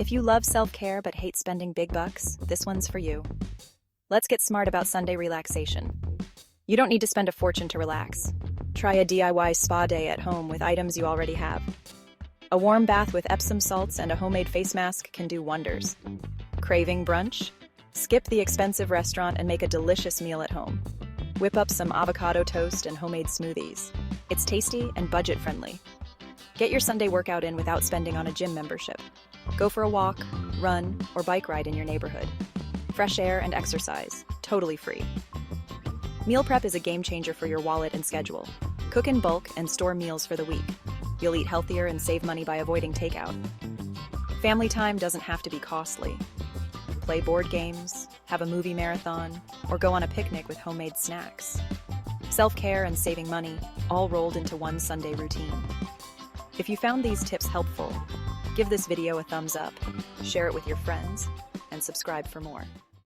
If you love self-care but hate spending big bucks, this one's for you. Let's get smart about Sunday relaxation. You don't need to spend a fortune to relax. Try a DIY spa day at home with items you already have. A warm bath with Epsom salts and a homemade face mask can do wonders. Craving brunch? Skip the expensive restaurant and make a delicious meal at home. Whip up some avocado toast and homemade smoothies. It's tasty and budget-friendly. Get your Sunday workout in without spending on a gym membership. Go for a walk, run, or bike ride in your neighborhood. Fresh air and exercise, totally free. Meal prep is a game changer for your wallet and schedule. Cook in bulk and store meals for the week. You'll eat healthier and save money by avoiding takeout. Family time doesn't have to be costly. Play board games, have a movie marathon, or go on a picnic with homemade snacks. Self-care and saving money, all rolled into one Sunday routine. If you found these tips helpful, give this video a thumbs up, share it with your friends, and subscribe for more.